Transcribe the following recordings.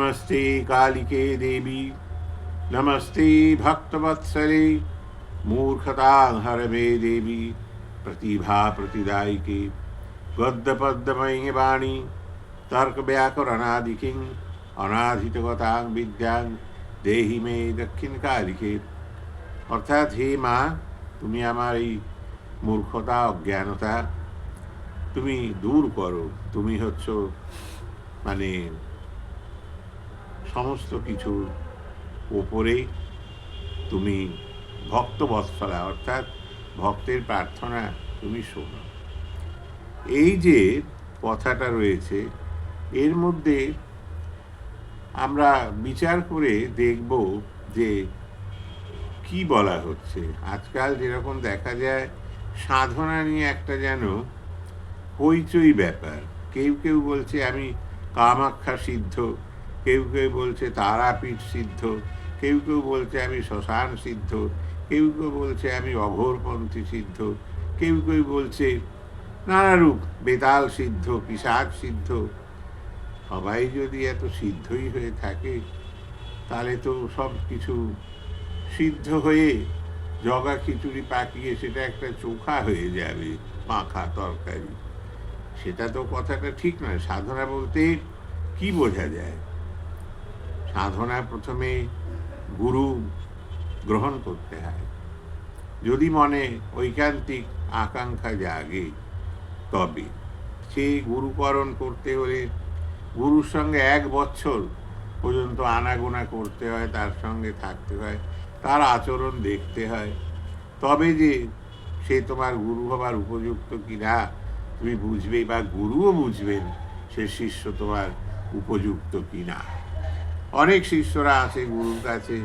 नमस्ते कालिके देवी नमस्ते भक्तवत्सले मूर्खता हर मे देवी प्रतिभा प्रतिदायिके गद्यपद्यमयी वाणी तर्क व्याकरणादिकिं अनाधितगतां विद्यां देहि मे दक्षिण कालिके। অর্থাৎ হে মা, তুমি আমার এই মূর্খতা অজ্ঞানতা তুমি দূর করো। তুমি হচ্ছ মানে সমস্ত কিছুর ওপরে, তুমি ভক্তবৎসলা, অর্থাৎ ভক্তের প্রার্থনা তুমি শোনো। এই যে কথাটা রয়েছে এর মধ্যে আমরা বিচার করে দেখব যে কি বলা হচ্ছে। আজকাল যেরকম দেখা যায় সাধনা নিয়ে একটা যেন হইচই ব্যাপার। কেউ কেউ বলছে আমি কামাখ্যা সিদ্ধ, কেউ কেউ বলছে তারাপীঠ সিদ্ধ, কেউ কেউ বলছে আমি শ্মশান সিদ্ধ, কেউ কেউ বলছে আমি অঘোরপন্থী সিদ্ধ, কেউ কেউ বলছে নানারূপ বেতাল সিদ্ধ, পিশাচ সিদ্ধ। সবাই যদি এত সিদ্ধই হয়ে থাকে তাহলে তো সব কিছু সিদ্ধ হয়ে জগা খিচুড়ি পাকিয়ে সেটা একটা চোখা হয়ে যাবে, মাখা তরকারি। সেটা তো কথাটা ঠিক নয়। সাধনা বলতে কি বোঝা যায়? সাধনা প্রথমে গুরু গ্রহণ করতে হয়। যদি মনে ঐকান্তিক আকাঙ্ক্ষা জাগে তবে সেই গুরুকরণ করতে হলে গুরুর সঙ্গে 1 বছর পর্যন্ত আনাগোনা করতে হয়, তার সঙ্গে থাকতে হয়, তার আচরণ দেখতে হয়। তবে যে সে তোমার গুরু হবার উপযুক্ত কি না তুমি বুঝবে, বা গুরুও বুঝবেন সে শিষ্য তোমার উপযুক্ত কি না। অনেক শিষ্যরা আসে গুরুর কাছে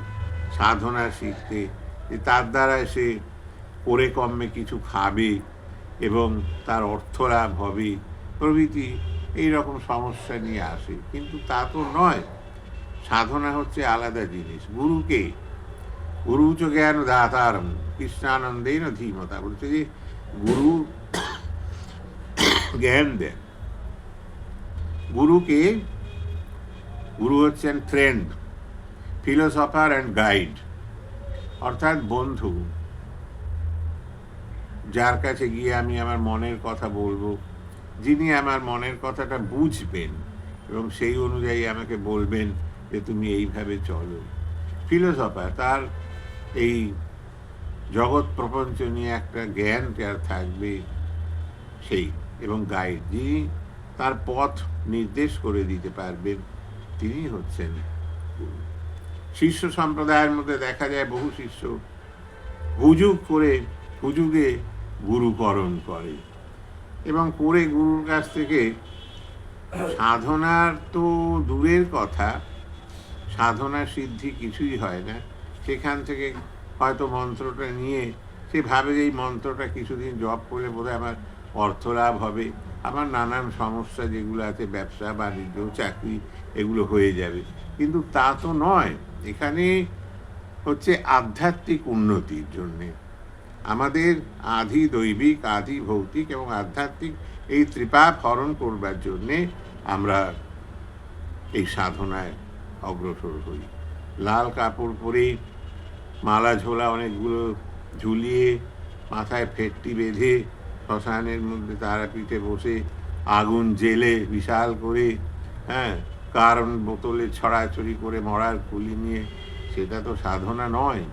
সাধনা শিখতে, যে তার দ্বারা সে করে কর্মে কিছু খাবে এবং তার অর্থ লাভ হবে প্রভৃতি এইরকম সমস্যা নিয়ে আসে। কিন্তু তা তো নয়। সাধনা হচ্ছে আলাদা জিনিস। গুরুকে গুরু চ জ্ঞান দাতারম কৃষ্ণানন্দেন ধীমতা, বলছে যে গুরু জ্ঞান দেন। গুরুকে, গুরু হচ্ছেন ফ্রেন্ড, ফিলোসফার অ্যান্ড গাইড, অর্থাৎ বন্ধু, যার কাছে গিয়ে আমি আমার মনের কথা বলবো, যিনি আমার মনের কথাটা বুঝবেন এবং সেই অনুযায়ী আমাকে বলবেন যে তুমি এইভাবে চলো। ফিলোসফার, তার এই জগৎ প্রপঞ্চ নিয়ে একটা জ্ঞান যার থাকবে সেই, এবং গাইড, যিনি তার পথ নির্দেশ করে দিতে পারবেন, তিনি হচ্ছেন গুরু। শিষ্য সম্প্রদায়ের মধ্যে দেখা যায় বহু শিষ্য হুজুগে গুরুকরণ করে এবং করে গুরুর কাছ থেকে সাধনার তো দূরের কথা, সাধনা সিদ্ধি কিছুই হয় না। সেখান থেকে হয়তো মন্ত্রটা নিয়ে সে ভাবে যে এই মন্ত্রটা কিছুদিন জপ করলে বোধহয় আমার অর্থ লাভ হবে, আমার নানান সমস্যা যেগুলো আছে, ব্যবসা বাণিজ্য চাকরি, এগুলো হয়ে যাবে। কিন্তু তা তো নয়। এখানে হচ্ছে আধ্যাত্মিক উন্নতির জন্যে আমাদের আধি দৈবিক, আধি ভৌতিক এবং আধ্যাত্মিক এই ত্রিপাপ হরণ করবার জন্যে আমরা এই সাধনায় অগ্রসর হই। লাল কাপড় পরে, মালা ঝোলা অনেকগুলো ঝুলিয়ে, মাথায় ফেটটি বেঁধে, শ্মশানের মধ্যে তারাপীঠে বসে আগুন জেলে বিশাল করে, কারণ বোতলে ছড়াছড়ি করে মরার কুলি নিয়ে, সেটা তো সাধনা নয়।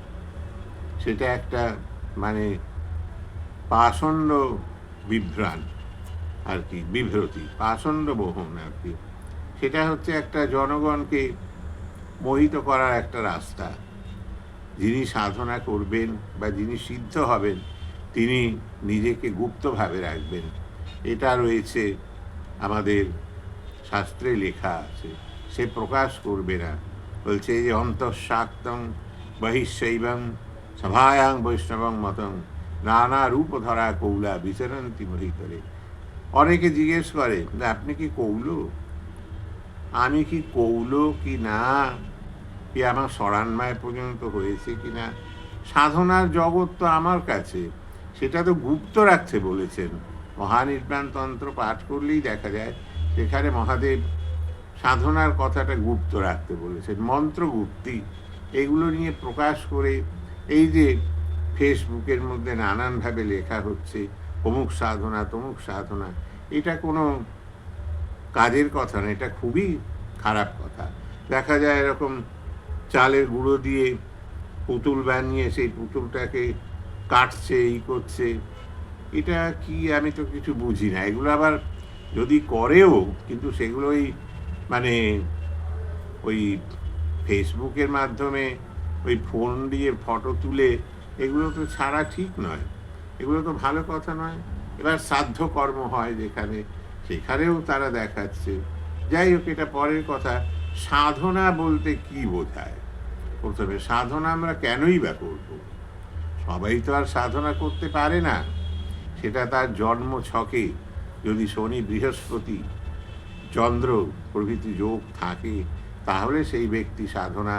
সেটা একটা মানে পাষণ্ড বিভ্রাণ আর কি, বিভ্রতি, পাষণ্ড বহন আর কি। সেটা হচ্ছে একটা জনগণকে মোহিত করার একটা রাস্তা। যিনি সাধনা করবেন বা যিনি সিদ্ধ হবেন তিনি নিজেকে গুপ্তভাবে রাখবেন। এটা রয়েছে আমাদের শাস্ত্রে লেখা আছে, সে প্রকাশ করবে না। বলছে যে অন্তঃসাক্তং বহিঃশৈবং সভায়াং বৈষ্ণবং মতং নানা রূপ ধরা কৌলা বিচরন্তি মহিতরে। অনেকে জিজ্ঞেস করে যে আপনি কি কৌল, আমি কি কৌল কি না, কি আমার শরণায় পর্যন্ত হয়েছে কি না। সাধনার জগৎ তো আমার কাছে, সেটা তো গুপ্ত রাখতে বলেছেন। মহানির্বাণ তন্ত্র পাঠ করলেই দেখা যায় সেখানে মহাদেব সাধনার কথাটা গুপ্ত রাখতে বলেছেন, মন্ত্রগুপ্তি এগুলো নিয়ে প্রকাশ করে এই যে ফেসবুকের মধ্যে নানানভাবে লেখা হচ্ছে অমুক সাধনা তমুক সাধনা, এটা কোনো কাজের কথা না, এটা খুবই খারাপ কথা। দেখা যায় এরকম চালের গুঁড়ো দিয়ে পুতুল বানিয়ে সেই পুতুলটাকে কাটছে, এই করছে, এটা কি আমি তো কিছু বুঝি না। এগুলো আবার যদি করেও, কিন্তু সেগুলোই মানে ওই ফেসবুকের মাধ্যমে ওই ফোন দিয়ে ফটো তুলে এগুলো তো ছাড়া ঠিক নয়, এগুলো তো ভালো কথা নয়। এবার সাধ্য কর্ম হয় যেখানে, সেখানেও তারা দেখাচ্ছে। যাই হোক, এটা পরের কথা। সাধনা বলতে কি বোঝায়? প্রথমে সাধনা আমরা কেনই বা করব? সবাই তো আর সাধনা করতে পারে না। সেটা তার জন্ম ছকে যদি শনি বৃহস্পতি চন্দ্র প্রভৃতি যোগ থাকে, তাহলে সেই ব্যক্তি সাধনা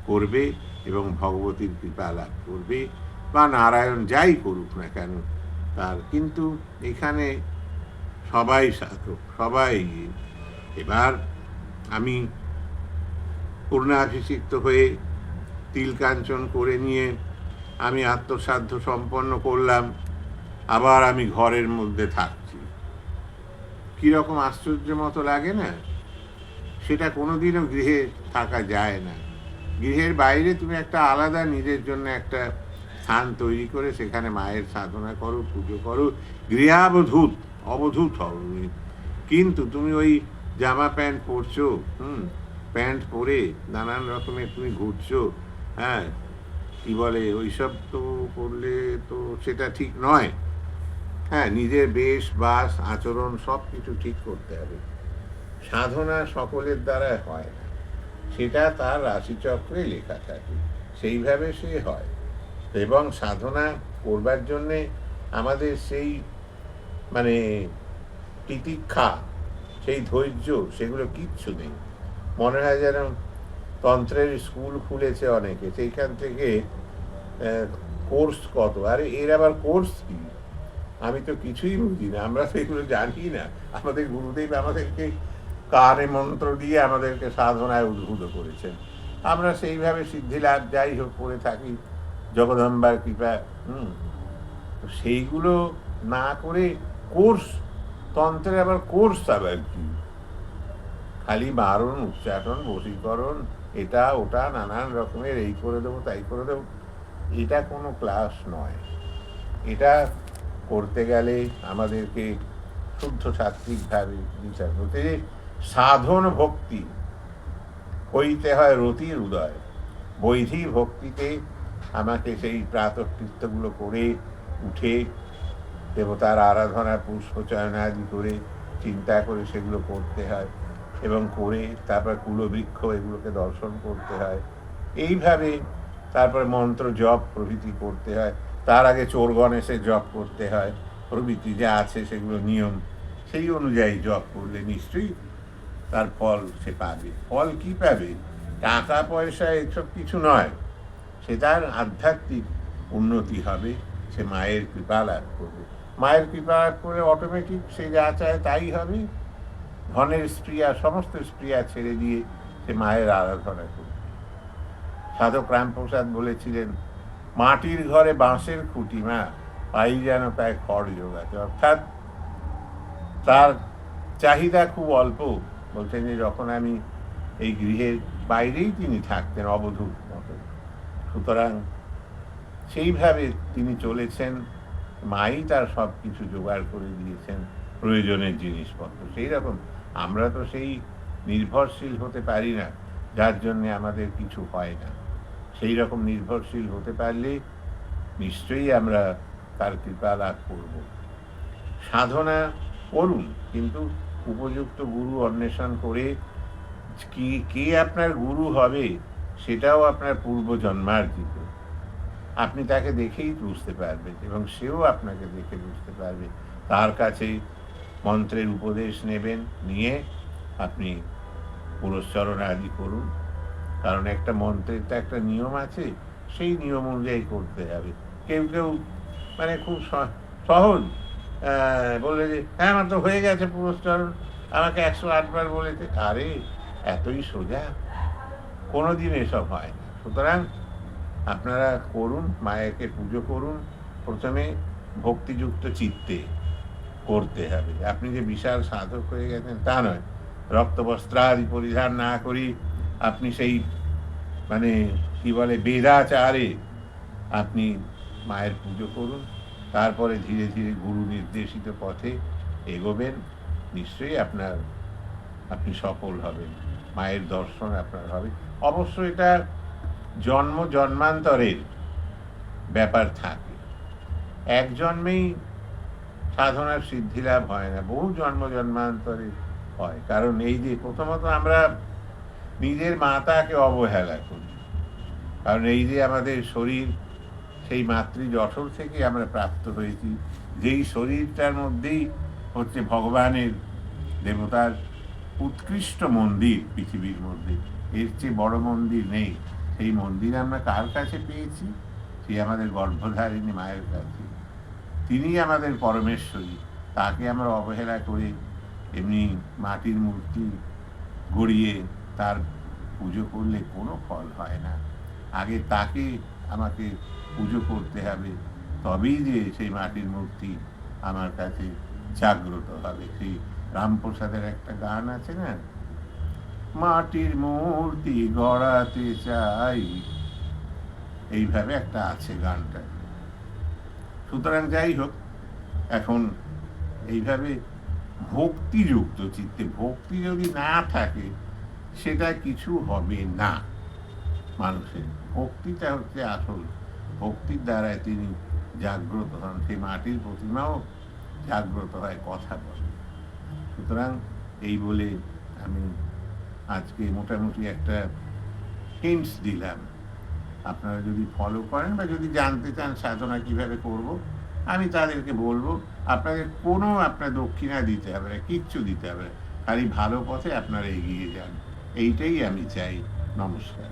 করবে এবং ভগবতীর কৃপা লাভ করবে, বা নারায়ণ যাই করুক না কেন তার। কিন্তু এখানে সবাই সাধক, সবাই। এবার আমি পূর্ণাভিষিক্ত হয়ে তিল কাঞ্চন করে নিয়ে আমি আত্মসাধ্য সম্পন্ন করলাম, আবার আমি ঘরের মধ্যে থাকছি। কীরকম আশ্চর্য মতো লাগে না? সেটা কোনোদিনও গৃহে থাকা যায় না। গৃহের বাইরে তুমি একটা আলাদা নিজের জন্য একটা স্থান তৈরি করে সেখানে মায়ের সাধনা করো, পুজো করো, গৃহাবধূত, অবধূত হও। কিন্তু তুমি ওই জামা প্যান্ট পরছো, প্যান্ট পরে নানান রকমের তুমি ঘুরছো, হ্যাঁ, কি বলে, ওইসব তো করলে তো সেটা ঠিক নয়। হ্যাঁ, নিজের বেশ বাস আচরণ সব কিছু ঠিক করতে হবে। সাধনা সকলের দ্বারা হয় না, সেটা তার রাশিচক্রে লেখা থাকে, সেইভাবে সে হয়। এবং সাধনা করবার জন্যে আমাদের সেই মানে তিতিক্ষা, সেই ধৈর্য, সেগুলো কিচ্ছু নেই। মনে হয় যেন তন্ত্রের স্কুল খুলেছে অনেকে, সেইখান থেকে কোর্স কত, আরে এর আবার কোর্স কি? আমি তো কিছুই বুঝি না, আমরা সেগুলো জানি না। আমাদের গুরুদেব আমাদেরকে কানে মন্ত্র দিয়ে আমাদেরকে সাধনায় উদ্বুদ্ধ করেছেন, আমরা সেইভাবে সিদ্ধি লাভ যাই হোক করে থাকি জগদম্বার কৃপা। সেইগুলো না করে কোর্স, তন্ত্রের আবার কোর্স আবার কি? খালি বারণ, উচ্চাটন, বশীকরণ, এটা ওটা নানান রকমের, এই করে দেবো তাই করে দেবো, এটা কোনো ক্লাস নয়। এটা করতে গেলে আমাদেরকে শুদ্ধ সাত্ত্বিকভাবে বিচার করতে, সাধন ভক্তি হইতে হয় রতির উদয়। বৈধি ভক্তিতে আমাকে সেই প্রাতঃকৃত্যগুলো করে উঠে দেবতার আরাধনা, পুষ্পচয়ন আদি করে চিন্তা করে সেগুলো করতে হয়, এবং করে তারপর কুলবৃক্ষ এগুলোকে দর্শন করতে হয়। এইভাবে তারপরে মন্ত্র জপ প্রভৃতি করতে হয়। তার আগে চোর গণেশে জপ করতে হয় প্রভৃতি যা আছে সেগুলো নিয়ম, সেই অনুযায়ী জপ করলে নিশ্চয়ই তার ফল সে পাবে। ফল কি পাবে? টাকা পয়সা এসব কিছু নয়, সে তার আধ্যাত্মিক উন্নতি হবে, সে মায়ের কৃপা লাভ করবে। মায়ের কৃপা লাভ করে অটোমেটিক সে যা চায় তাই হবে। ধনের স্প্রিয়া, সমস্ত স্প্রিয়া ছেড়ে দিয়ে সে মায়ের আরাধনা করবে। সাধক রামপ্রসাদ বলেছিলেন, মাটির ঘরে বাঁশের খুঁটি মা, পাই যেন প্রায় খড় জোগাতে। অর্থাৎ তার চাহিদা খুব অল্প। বলছেন যে যখন আমি এই গৃহের বাইরেই তিনি থাকতেন অবধূত মতো, সুতরাং সেইভাবে তিনি চলেছেন, মাই তার সব কিছু জোগাড় করে দিয়েছেন প্রয়োজনের জিনিসপত্র। সেই রকম আমরা তো সেই নির্ভরশীল হতে পারি না, যার জন্যে আমাদের কিছু হয় না। সেই রকম নির্ভরশীল হতে পারলে নিশ্চয়ই আমরা তার কৃপা লাভ করব। সাধনা করুন, কিন্তু উপযুক্ত গুরু অন্বেষণ করে, কে আপনার গুরু হবে সেটাও আপনার পূর্বজন্মার্জিত। আপনি তাকে দেখেই বুঝতে পারবেন, এবং সেও আপনাকে দেখে বুঝতে পারবে। তার কাছে মন্ত্রের উপদেশ নেবেন, নিয়ে আপনি পুরস্চরণ আদি করুন। কারণ একটা মন্ত্রের তো একটা নিয়ম আছে, সেই নিয়ম অনুযায়ী করতে হবে। কেউ কেউ মানে খুব সহজ বললে যে হ্যাঁ আমার তো হয়ে গেছে পুরস্চরণ, আমাকে 108 বার বলেছে। আরে এতই সোজা? কোনোদিন এসব হয় না। সুতরাং আপনারা করুন, মায়াকে পুজো করুন। প্রথমে ভক্তিযুক্ত চিত্তে করতে হবে। আপনি যে বিশাল সাধক হয়ে গেছেন তা নয়। রক্তবস্ত্রাদি পরিধান না করেই আপনি সেই মানে কি বলে বেদাচারে আপনি মায়ের পুজো করুন। তারপরে ধীরে ধীরে গুরু নির্দেশিত পথে এগোবেন। নিশ্চয়ই আপনি সফল হবেন। মায়ের দর্শন আপনার হবে। অবশ্য এটা জন্ম জন্মান্তরের ব্যাপার থাকে। এক জন্মেই সাধনার সিদ্ধি লাভ হয় না, বহু জন্ম জন্মান্তরে হয়। কারণ এই যে প্রথমত আমরা নিজের মাতাকে অবহেলা করি। কারণ এই যে আমাদের শরীর, সেই মাতৃ জঠর থেকে আমরা প্রাপ্ত হয়েছি, যেই শরীরটার মধ্যেই হচ্ছে ভগবানের, দেবতার উৎকৃষ্ট মন্দির পৃথিবীর মধ্যে। এর চেয়ে বড় মন্দির নেই। সেই মন্দির আমরা কার কাছে পেয়েছি? সেই আমাদের গর্ভধারিণী মায়ের কাছে। তিনিই আমাদের পরমেশ্বরী। তাকে আমরা অবহেলা করে এমনি মাটির মূর্তি গড়িয়ে তার পুজো করলে কোনো ফল হয় না। আগে তাকে আমাকে পুজো করতে হবে, তবেই যে সেই মাটির মূর্তি আমার কাছে জাগ্রত হবে। সেই রামপ্রসাদের একটা গান আছে না, মাটির মূর্তি গড়াতে চাই, এইভাবে একটা আছে গানটা। সুতরাং যাই হোক, এখন এইভাবে ভক্তিযুক্ত চিত্তে, ভক্তি যদি না থাকে সেটা কিছু হবে না মানুষের। ভক্তিটা হচ্ছে আসল। ভক্তির দ্বারায় তিনি জাগ্রত হন। সেই মাটির প্রতিমাও জাগ্রত হয়, কথা বলে। সুতরাং এই বলে আমি আজকে মোটামুটি একটা হিন্টস দিলাম। আপনারা যদি ফলো করেন বা যদি জানতে চান সাধনা কিভাবে করব, আমি তাদেরকে বলবো আপনাদের কোনো আপনার দক্ষিণা দিতে হবে না, কিচ্ছু দিতে হবে না। খালি ভালো পথে আপনারা এগিয়ে যান, এইটাই আমি চাই। নমস্কার।